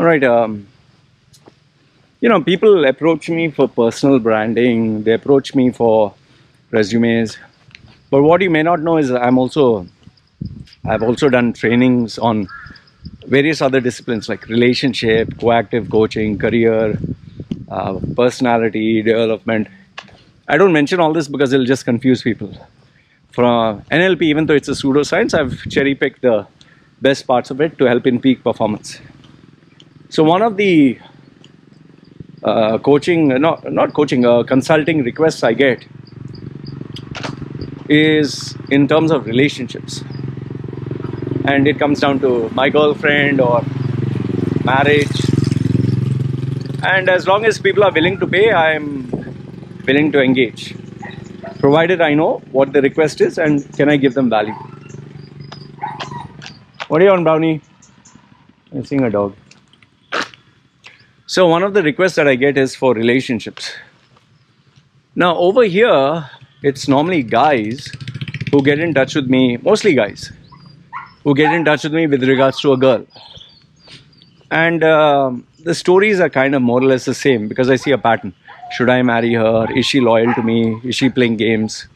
All right. People approach me for personal branding. They approach me for resumes. But what you may not know is I've also done trainings on various other disciplines like relationship, coactive coaching, career, personality development. I don't mention all this because it'll just confuse people. From NLP, even though it's a pseudoscience, I've cherry picked the best parts of it to help in peak performance. So one of the consulting requests I get is in terms of relationships. And it comes down to my girlfriend or marriage. And as long as people are willing to pay, I'm willing to engage, provided I know what the request is and can I give them value. What are you on, Brownie? I'm seeing a dog. So one of the requests that I get is for relationships. Now over here, it's normally guys who get in touch with me, mostly guys, who get in touch with me with regards to a girl. And the stories are kind of more or less the same because I see a pattern. Should I marry her? Is she loyal to me? Is she playing games?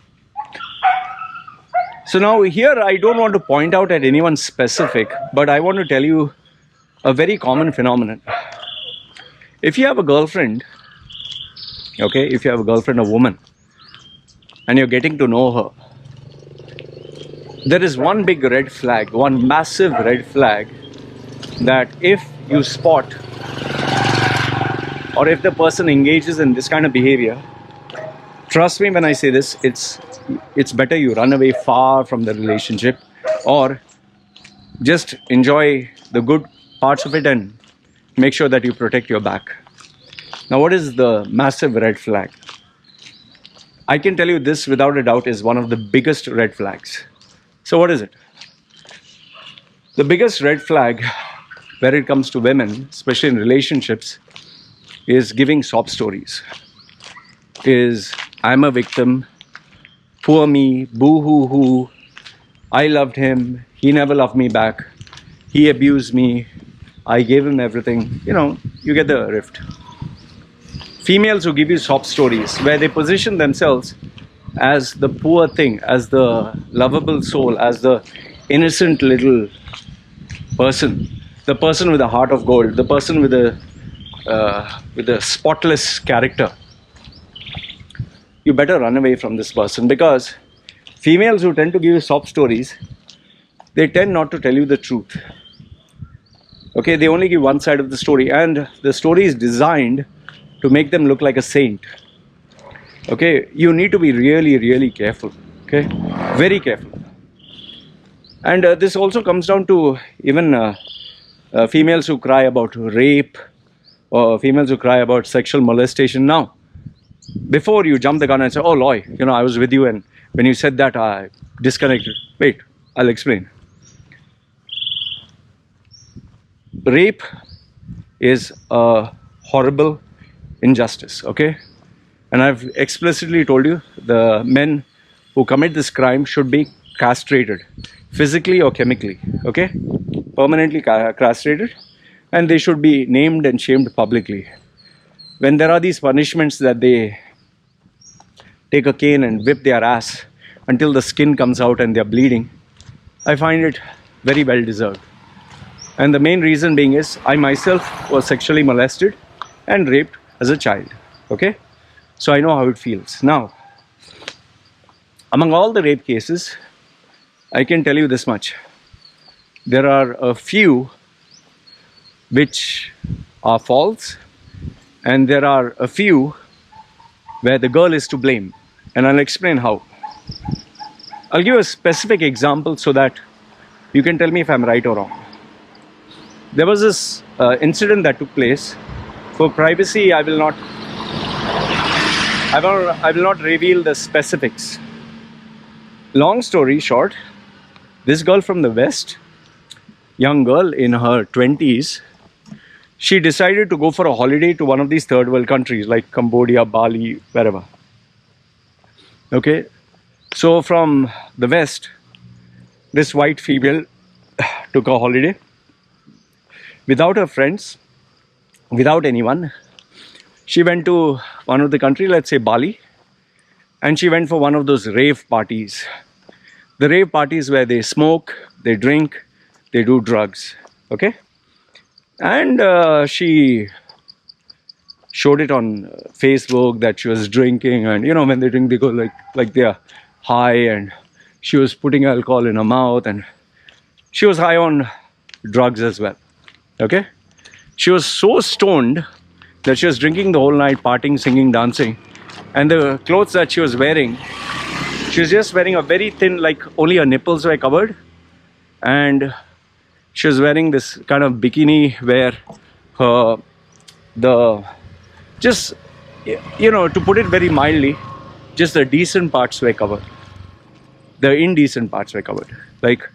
So now here I don't want to point out at anyone specific, but I want to tell you a very common phenomenon. If you have a girlfriend, a woman, and you're getting to know her, there is one big red flag, one massive red flag that if you spot or if the person engages in this kind of behavior, trust me when I say this, it's better you run away far from the relationship or just enjoy the good parts of it and make sure that you protect your back. Now, what is the massive red flag? I can tell you this without a doubt is one of the biggest red flags. So what is it? The biggest red flag where it comes to women, especially in relationships, is giving sob stories. Is I'm a victim, poor me, boo hoo hoo, I loved him, he never loved me back, he abused me, I gave him everything. You get the rift. Females who give you sob stories where they position themselves as the poor thing, as the lovable soul, as the innocent little person, the person with a heart of gold, the person with a spotless character. You better run away from this person because females who tend to give you sob stories, they tend not to tell you the truth. Okay, they only give one side of the story, and the story is designed to make them look like a saint. Okay, you need to be really, really careful. Okay, very careful. And this also comes down to even females who cry about rape or females who cry about sexual molestation. Now, before you jump the gun and say, "Oh, Loy, I was with you, and when you said that, I disconnected." Wait, I'll explain. Rape is a horrible injustice, okay? And I've explicitly told you the men who commit this crime should be castrated, physically or chemically, okay? Permanently castrated, and they should be named and shamed publicly. When there are these punishments that they take a cane and whip their ass until the skin comes out and they're bleeding, I find it very well deserved. And the main reason being is I myself was sexually molested and raped as a child, okay? So I know how it feels. Now, among all the rape cases, I can tell you this much. There are a few which are false, and there are a few where the girl is to blame. And I'll explain how. I'll give a specific example so that you can tell me if I'm right or wrong. There was this incident that took place. For privacy, I will not reveal the specifics. Long story short, this girl from the West, young girl in her 20s, she decided to go for a holiday to one of these third world countries like Cambodia, Bali, wherever. Okay, so from the West, this white female took a holiday without her friends, without anyone. She went to one of the country, let's say Bali, and she went for one of those rave parties. The rave parties where they smoke, they drink, they do drugs. Okay? And she showed it on Facebook that she was drinking, and when they drink, they go like they're high, and she was putting alcohol in her mouth, and she was high on drugs as well. Okay? She was so stoned that she was drinking the whole night, partying, singing, dancing, and the clothes that she was wearing, she was just wearing a very thin, like only her nipples were covered, and she was wearing this kind of bikini where to put it very mildly, just the decent parts were covered. The indecent parts were covered. Like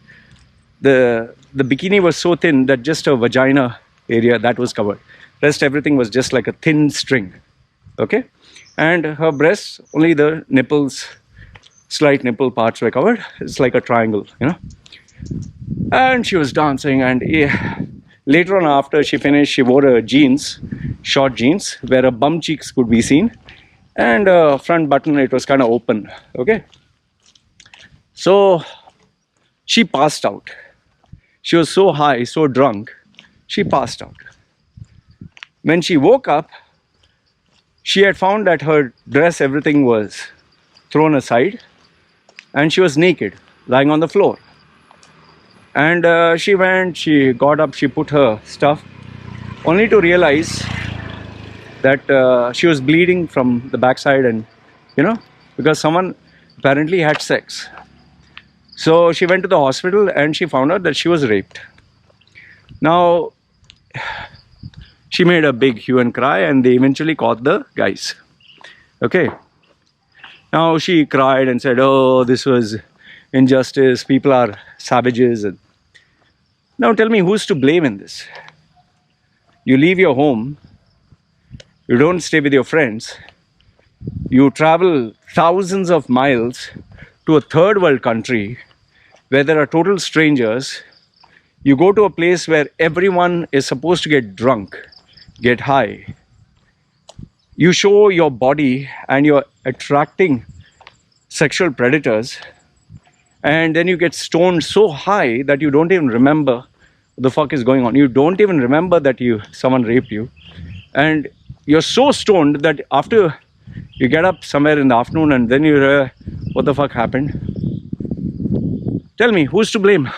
the bikini was so thin that just her vagina area, that was covered. Rest everything was just like a thin string. Okay? And her breasts, only the nipples, slight nipple parts were covered. It's like a triangle, And she was dancing, and later on, after she finished, she wore her jeans, short jeans, where her bum cheeks could be seen, and front button, it was kind of open. Okay? So she passed out. She was so high, so drunk, she passed out. When she woke up, she had found that her dress, everything was thrown aside, and she was naked, lying on the floor. And she got up, she put her stuff, only to realize that she was bleeding from the backside, and because someone apparently had sex. So she went to the hospital, and she found out that she was raped. Now, she made a big hue and cry, and they eventually caught the guys. Okay. Now she cried and said, "Oh, this was injustice. People are savages." And now tell me, who's to blame in this? You leave your home. You don't stay with your friends. You travel thousands of miles to a third world country where there are total strangers. You go to a place where everyone is supposed to get drunk, get high. You show your body, and you're attracting sexual predators, and then you get stoned so high that you don't even remember what the fuck is going on. You don't even remember that someone raped you, and you're so stoned that after you get up somewhere in the afternoon, and then you're what the fuck happened? Tell me, who's to blame?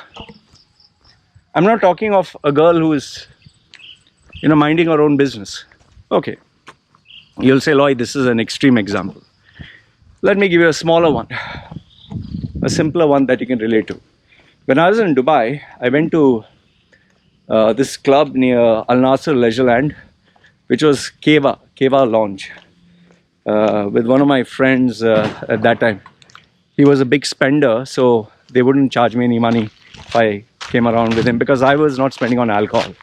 I'm not talking of a girl who is minding her own business. Okay, you'll say, Loy, this is an extreme example. Let me give you a smaller one, a simpler one that you can relate to. When I was in Dubai, I went to this club near Al Nasser Leisureland, which was Keva Lounge, with one of my friends at that time. He was a big spender, so they wouldn't charge me any money if I came around with him, because I was not spending on alcohol.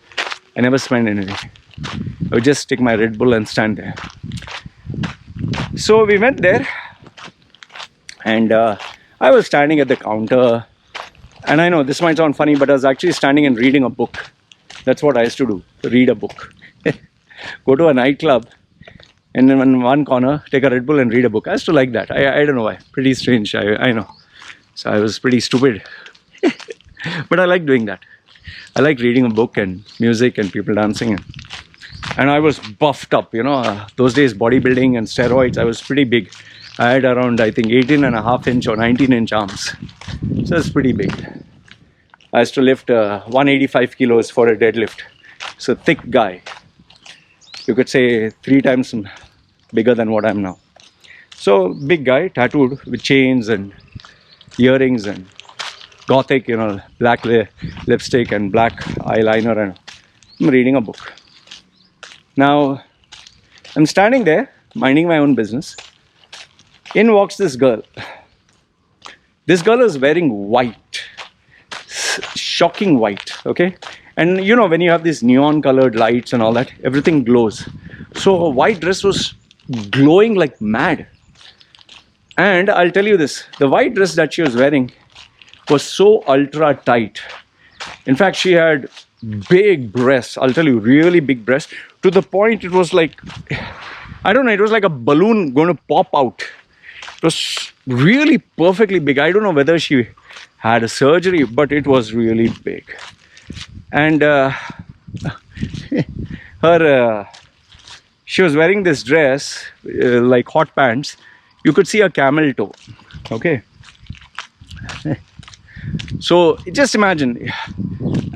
I never spend anything. I would just take my Red Bull and stand there. So we went there, and I was standing at the counter, and I know this might sound funny, but I was actually standing and reading a book. That's what I used to do, read a book. Go to a nightclub, and in one corner, take a Red Bull and read a book. I used to like that. I don't know why. Pretty strange, I know. So I was pretty stupid. But I like doing that. I like reading a book and music and people dancing. And I was buffed up, those days bodybuilding and steroids, I was pretty big. I had around, I think, 18.5-inch or 19-inch arms. So it's pretty big. I used to lift 185 kilos for a deadlift. So thick guy. You could say 3 times bigger than what I am now. So big guy, tattooed with chains and earrings and gothic, black lipstick and black eyeliner, and I'm reading a book. Now, I'm standing there, minding my own business. In walks this girl. This girl is wearing white, shocking white, okay? And when you have these neon colored lights and all that, everything glows. So her white dress was glowing like mad. And I'll tell you this, the white dress that she was wearing was so ultra tight. In fact, she had big breasts. I'll tell you, really big breasts. To the point it was like, I don't know, it was like a balloon going to pop out. It was really perfectly big. I don't know whether she had a surgery, but it was really big. And her, she was wearing this dress, like hot pants. You could see a camel toe. Okay. So just imagine,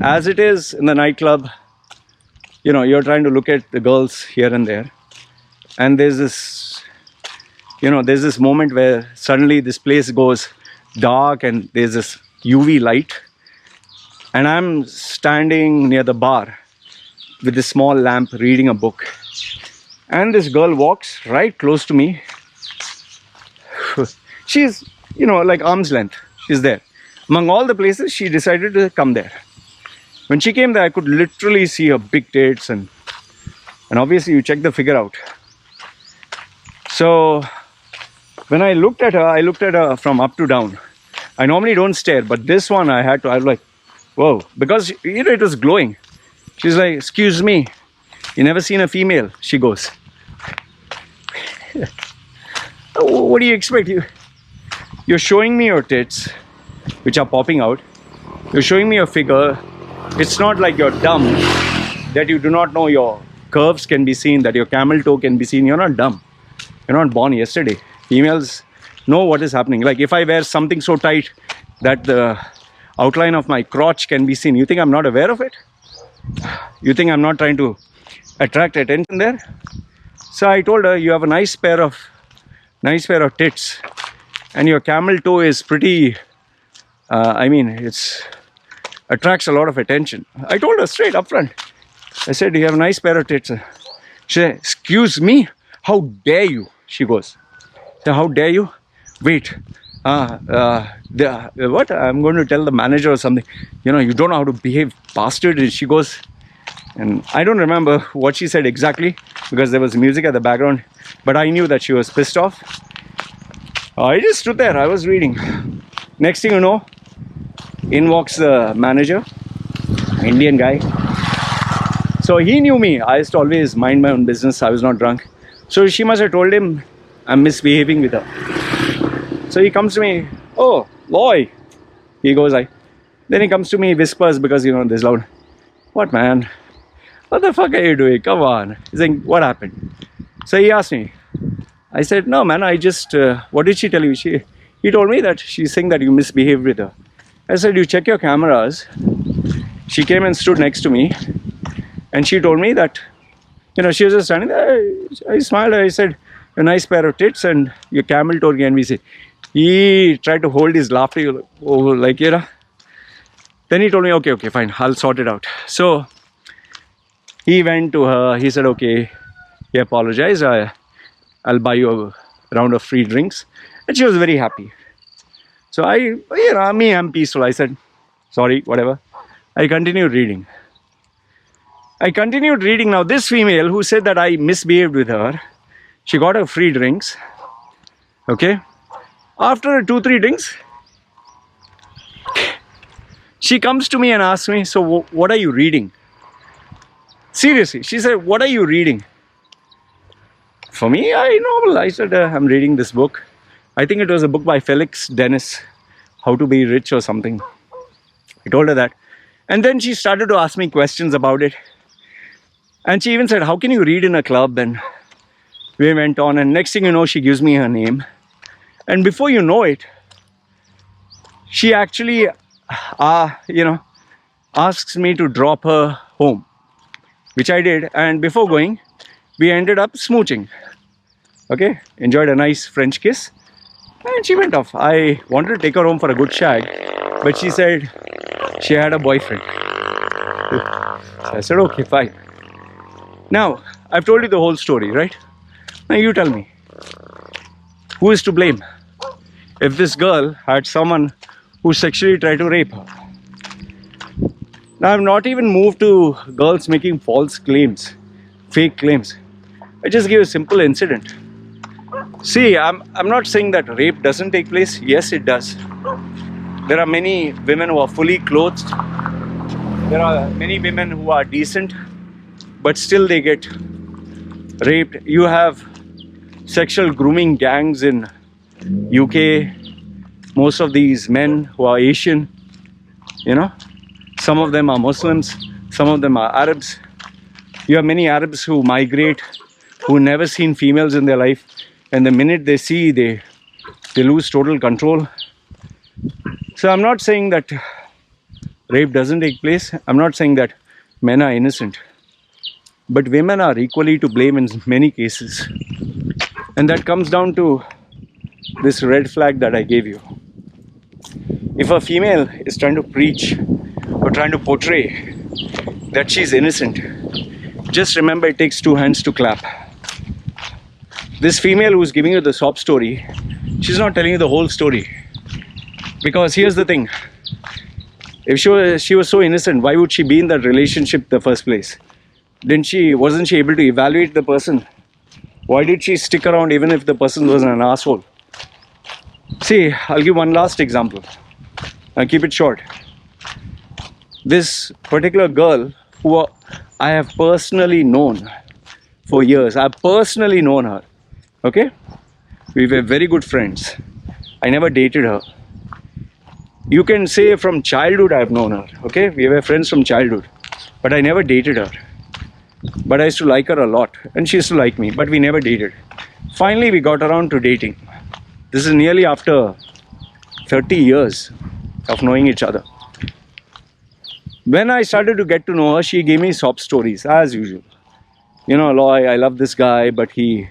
as it is in the nightclub, you know, you're trying to look at the girls here and there, and there's this, you know, there's this moment where suddenly this place goes dark and there's this UV light, and I'm standing near the bar with this small lamp reading a book, and this girl walks right close to me. She's, you know, like arm's length. She's there. Among all the places, she decided to come there. When she came there, I could literally see her big tits, and obviously you check the figure out. So when I looked at her from up to down. I normally don't stare, but this one I was like, whoa, because you know, it was glowing. She's like, excuse me, you never seen a female? She goes, what do you expect? You're showing me your tits, which are popping out. You're showing me your figure. It's not like you're dumb, that you do not know your curves can be seen, that your camel toe can be seen. You're not dumb. You're not born yesterday. Females know what is happening. Like if I wear something so tight that the outline of my crotch can be seen, you think I'm not aware of it? You think I'm not trying to attract attention there? So I told her, you have a nice pair of tits, and your camel toe is pretty, I mean, it's attracts a lot of attention. I told her straight up front. I said, you have a nice pair of tits. She said, excuse me, how dare you? She goes, how dare you? Wait, what? I'm going to tell the manager or something. You know, you don't know how to behave, bastard. And she goes, and I don't remember what she said exactly because there was music at the background, but I knew that she was pissed off. I just stood there, I was reading. Next thing you know, in walks the manager, Indian guy. So he knew me. I used to always mind my own business. I was not drunk. So she must have told him I'm misbehaving with her. So he comes to me, oh, Loy. He goes, Then he comes to me, whispers, because, you know, there's loud. What, man? What the fuck are you doing? Come on. He's saying, what happened? So he asked me. I said, no, man, I just, what did she tell you? He told me that she's saying that you misbehaved with her. I said, you check your cameras. She came and stood next to me. And she told me that, you know, she was just standing there. I smiled. I said, a nice pair of tits and your camel toe can be seen. He tried to hold his laughter, like, you know. Then he told me, okay, fine, I'll sort it out. So he went to her. He said, okay, he apologized. I'll buy you a round of free drinks. And she was very happy. So I'm peaceful. I said, sorry, whatever. I continued reading. Now, this female who said that I misbehaved with her, she got her free drinks. Okay. After 2-3 drinks, she comes to me and asks me, so what are you reading? Seriously, she said, what are you reading? For me, I said, I'm reading this book. I think it was a book by Felix Dennis, How to Be Rich or something. I told her that. And then she started to ask me questions about it. And she even said, how can you read in a club? And we went on, and next thing you know, she gives me her name. And before you know it, she actually, asks me to drop her home, which I did. And before going, we ended up smooching. Okay, enjoyed a nice French kiss. And she went off. I wanted to take her home for a good shag, but she said she had a boyfriend. So I said, okay, fine. Now, I've told you the whole story, right? Now you tell me, who is to blame if this girl had someone who sexually tried to rape her? Now, I've not even moved to girls making false claims, fake claims. I just give a simple incident. See, I'm not saying that rape doesn't take place. Yes, it does. There are many women who are fully clothed, There are many women who are decent, but still they get raped. You have sexual grooming gangs in UK. Most of these men who are Asian, you know, some of them are Muslims, some of them are Arabs. You have many Arabs who migrate, who never seen females in their life, and the minute they see, they lose total control. So I'm not saying that rape doesn't take place. I'm not saying that men are innocent, but women are equally to blame in many cases. And that comes down to this red flag that I gave you. If a female is trying to preach or trying to portray that she's innocent, just remember it takes two hands to clap. This female who's giving you the sob story, she's not telling you the whole story. Because here's the thing, if she was so innocent, why would she be in that relationship in the first place? Wasn't she able to evaluate the person? Why did she stick around even if the person was an asshole? See, I'll give one last example. I'll keep it short. This particular girl who I have personally known for years. I've personally known her. Okay? We were very good friends. I never dated her. You can say from childhood I've known her. Okay? We were friends from childhood. But I never dated her. But I used to like her a lot. And she used to like me. But we never dated. Finally, we got around to dating. This is nearly after 30 years of knowing each other. When I started to get to know her, she gave me sob stories, as usual. You know, Loy, I love this guy, but he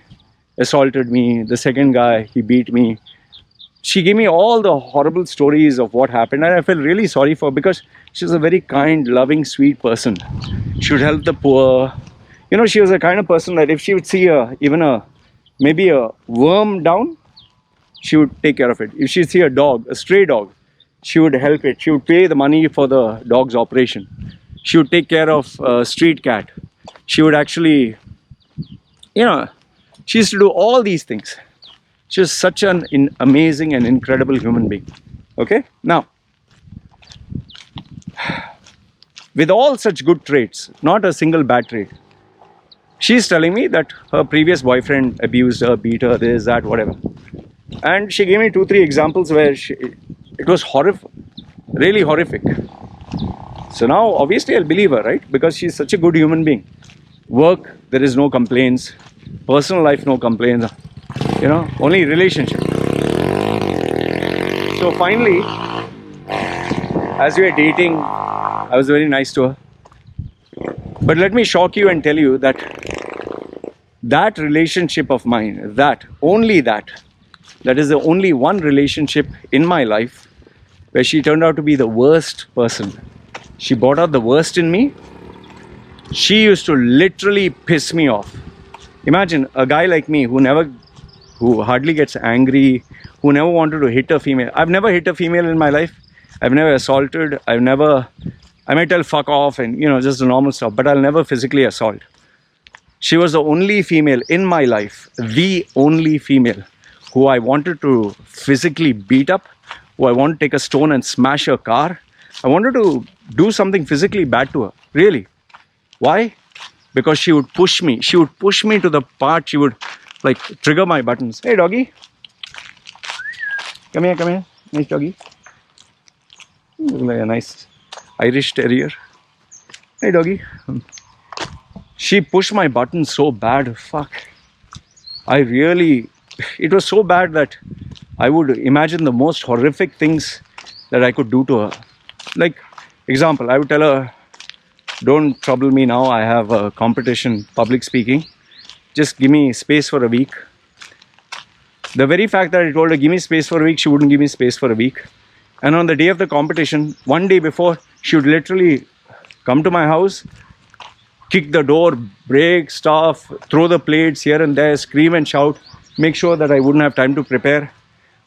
assaulted me. The second guy, he beat me. She gave me all the horrible stories of what happened, and I felt really sorry for her because she was a very kind, loving, sweet person. She would help the poor. You know, she was the kind of person that if she would see maybe a worm down, she would take care of it. If she'd see a dog, a stray dog, she would help it. She would pay the money for the dog's operation. She would take care of a street cat. She would actually, she used to do all these things. She was such an amazing and incredible human being. Okay? Now, with all such good traits, not a single bad trait, she's telling me that her previous boyfriend abused her, beat her, this, that, whatever. And she gave me 2-3 examples where it was horrific, really horrific. So now, obviously, I'll believe her, right? Because she's such a good human being. Work, there is no complaints. Personal life, no complaints. Only relationship. So finally, as we were dating, I was very nice to her. But let me shock you and tell you that relationship of mine, that is the only one relationship in my life where she turned out to be the worst person. She brought out the worst in me. She used to literally piss me off. Imagine a guy like me who hardly gets angry, who never wanted to hit a female. I've never hit a female in my life. I've never assaulted. I might tell fuck off and, just the normal stuff, but I'll never physically assault. She was the only female in my life, the only female who I wanted to physically beat up, who I wanted to take a stone and smash her car. I wanted to do something physically bad to her. Really. Why? Because she would push me. She would push me to the part she would trigger my buttons. Hey doggy. Come here. Nice doggy. You look like a nice Irish terrier. Hey doggy. She pushed my buttons so bad. Fuck. It was so bad that I would imagine the most horrific things that I could do to her. Like, example, I would tell her, don't trouble me now. I have a competition, public speaking. Just give me space for a week. The very fact that I told her, give me space for a week, she wouldn't give me space for a week. And on the day of the competition, one day before, she would literally come to my house, kick the door, break stuff, throw the plates here and there, scream and shout, make sure that I wouldn't have time to prepare.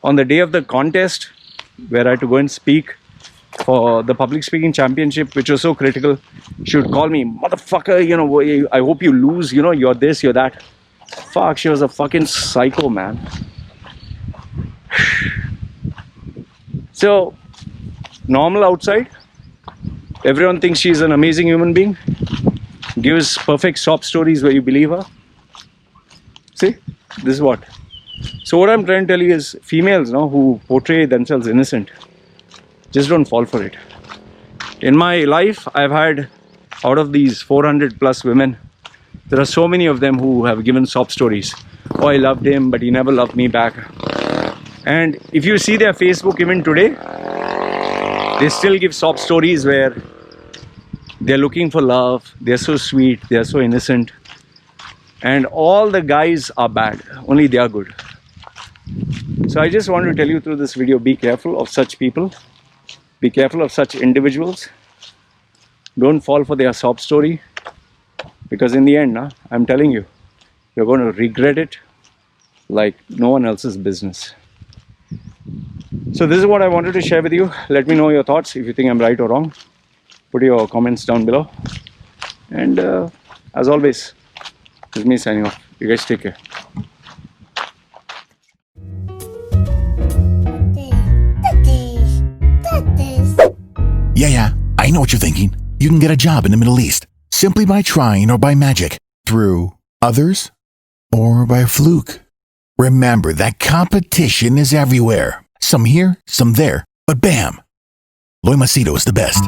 On the day of the contest, where I had to go and speak for the public speaking championship, which was so critical, she would call me, motherfucker, I hope you lose, you're this, you're that. Fuck, she was a fucking psycho, man. So, normal outside, Everyone thinks she's an amazing human being, gives perfect sob stories where you believe her. See, this is what. So what I'm trying to tell you is, females now who portray themselves innocent, just don't fall for it. In my life, I've had, out of these 400 plus women, there are so many of them who have given sob stories. Oh, I loved him, but he never loved me back. And if you see their Facebook even today, they still give sob stories where they're looking for love, they're so sweet, they're so innocent. And all the guys are bad, only they are good. So I just want to tell you through this video, be careful of such people. Be careful of such individuals. Don't fall for their sob story. Because in the end, I'm telling you, you're going to regret it like no one else's business. So this is what I wanted to share with you. Let me know your thoughts if you think I'm right or wrong. Put your comments down below. And as always, this is me signing off. You guys take care. Yeah, I know what you're thinking. You can get a job in the Middle East simply by trying or by magic, through others, or by fluke. Remember that competition is everywhere. Some here, some there, but bam! Loy Machedo is the best.